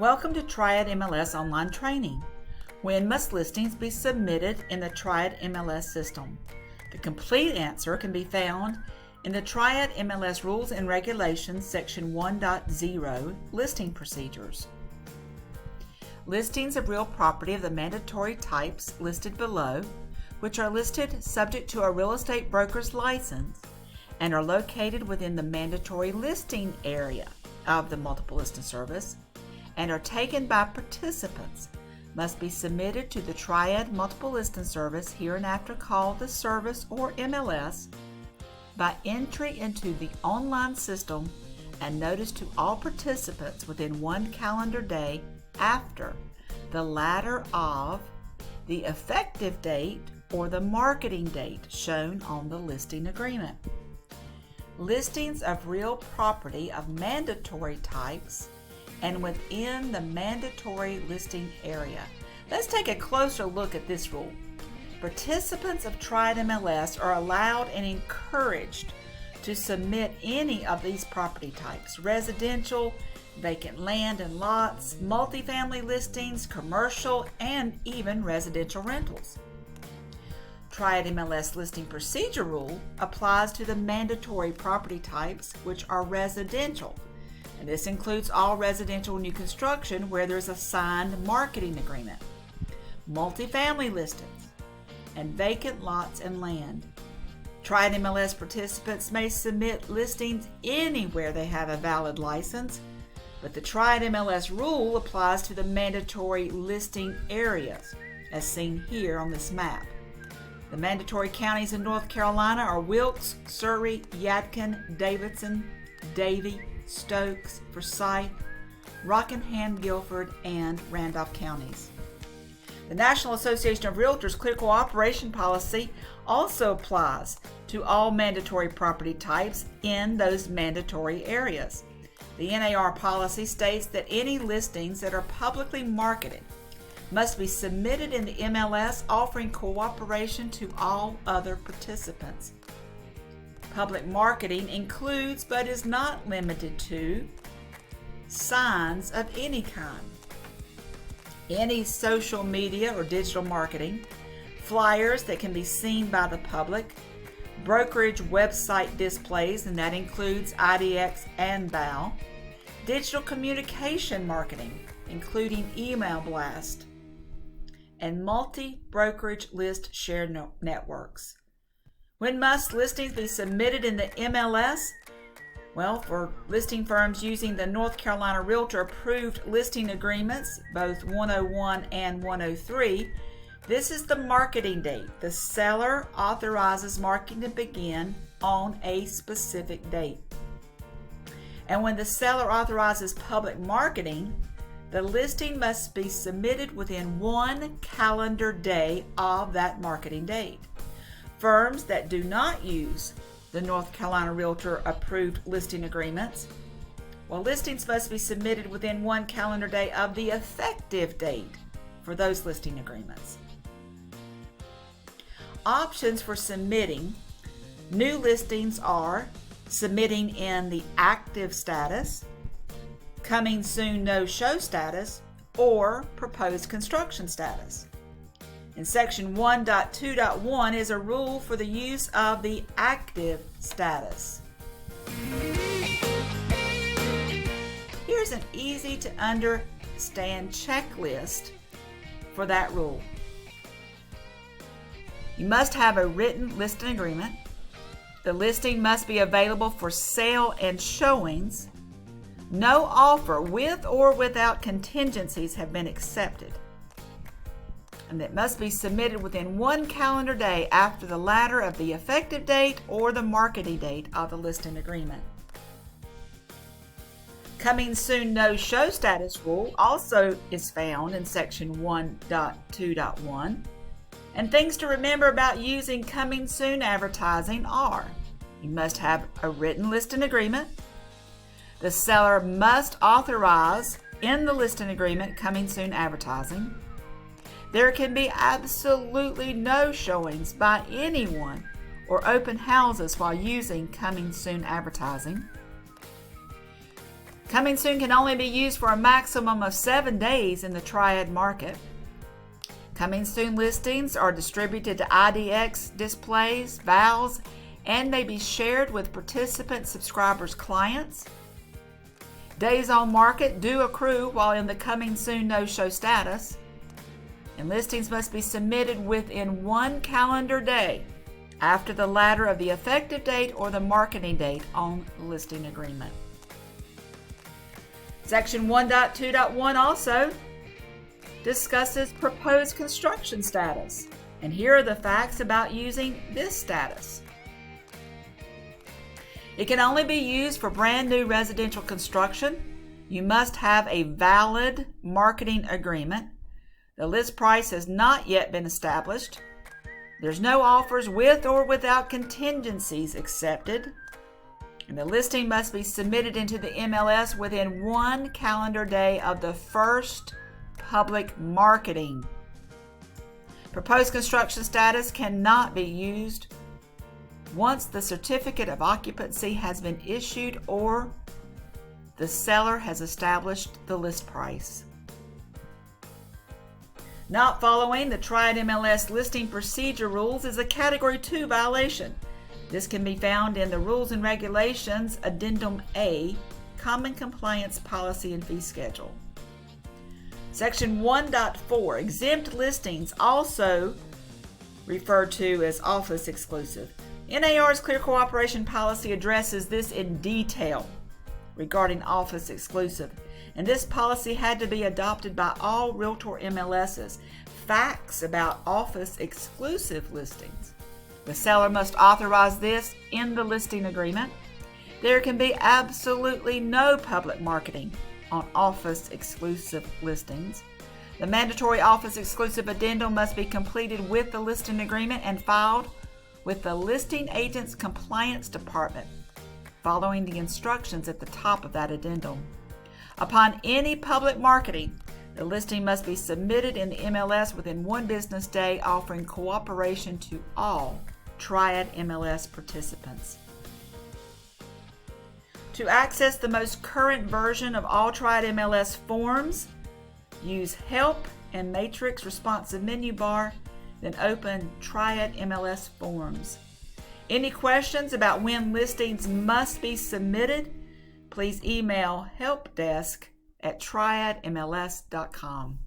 Welcome to Triad MLS online training. When must listings be submitted in the Triad MLS system? The complete answer can be found in the Triad MLS Rules and Regulations Section 1.0 Listing Procedures. Listings of real property of the mandatory types listed below, which are listed subject to a real estate broker's license and are located within the mandatory listing area of the multiple listing service and are taken by participants, must be submitted to the Triad Multiple Listing Service, hereinafter called the Service or MLS, by entry into the online system and notice to all participants within 1 calendar day after the latter of the effective date or the marketing date shown on the listing agreement. Listings of real property of mandatory types and within the mandatory listing area. Let's take a closer look at this rule. Participants of Triad MLS are allowed and encouraged to submit any of these property types: residential, vacant land and lots, multifamily listings, commercial, and even residential rentals. Triad MLS Listing Procedure Rule applies to the mandatory property types, which are residential. And this includes all residential new construction where there's a signed marketing agreement, multifamily listings, and vacant lots and land. Triad MLS participants may submit listings anywhere they have a valid license, but the Triad MLS rule applies to the mandatory listing areas, as seen here on this map. The mandatory counties in North Carolina are Wilkes, Surrey, Yadkin, Davidson, Davie, Stokes, Forsyth, Rockingham, Guilford, and Randolph counties. The National Association of Realtors Clear Cooperation Policy also applies to all mandatory property types in those mandatory areas. The NAR policy states that any listings that are publicly marketed must be submitted in the MLS, offering cooperation to all other participants. Public marketing includes, but is not limited to, signs of any kind, any social media or digital marketing, flyers that can be seen by the public, brokerage website displays, and that includes IDX and BAL, digital communication marketing, including email blast, and multi-brokerage list share networks. When must listings be submitted in the MLS? Well, for listing firms using the North Carolina Realtor approved listing agreements, both 101 and 103, this is the marketing date. The seller authorizes marketing to begin on a specific date. And when the seller authorizes public marketing, the listing must be submitted within 1 calendar day of that marketing date. Firms that do not use the North Carolina Realtor approved listing agreements, well, listings must be submitted within 1 calendar day of the effective date for those listing agreements. Options for submitting new listings are submitting in the active status, coming soon no-show status, or proposed construction status. In Section 1.2.1 is a rule for the use of the active status. Here's an easy to understand checklist for that rule. You must have a written listing agreement. The listing must be available for sale and showings. No offer with or without contingencies have been accepted. And it must be submitted within 1 calendar day after the latter of the effective date or the marketing date of the listing agreement. Coming soon no-show status rule also is found in Section 1.2.1. And things to remember about using coming soon advertising are: you must have a written listing agreement. The seller must authorize in the listing agreement coming soon advertising. There can be absolutely no showings by anyone or open houses while using coming soon advertising. Coming soon can only be used for a maximum of 7 days in the Triad market. Coming soon listings are distributed to IDX displays, VALs, and may be shared with participant subscribers' clients. Days on market do accrue while in the coming soon no-show status, and listings must be submitted within 1 calendar day after the latter of the effective date or the marketing date on the listing agreement. Section 1.2.1 also discusses proposed construction status, and here are the facts about using this status. It can only be used for brand new residential construction. You must have a valid marketing agreement. The list price has not yet been established. There's no offers with or without contingencies accepted. And the listing must be submitted into the MLS within 1 calendar day of the first public marketing. Proposed construction status cannot be used once the certificate of occupancy has been issued or the seller has established the list price. Not following the Triad MLS listing procedure rules is a Category 2 violation. This can be found in the Rules and Regulations Addendum A, Common Compliance Policy and Fee Schedule. Section 1.4, exempt listings, also referred to as office exclusive. NAR's Clear Cooperation Policy addresses this in detail regarding office exclusive, and this policy had to be adopted by all Realtor MLSs. Facts about office exclusive listings. The seller must authorize this in the listing agreement. There can be absolutely no public marketing on office exclusive listings. The mandatory office exclusive addendum must be completed with the listing agreement and filed with the listing agent's compliance department, following the instructions at the top of that addendum. Upon any public marketing, the listing must be submitted in the MLS within 1 business day, offering cooperation to all Triad MLS participants. To access the most current version of all Triad MLS forms, use Help and Matrix responsive menu bar, then open Triad MLS Forms. Any questions about when listings must be submitted, please email helpdesk@triadmls.com.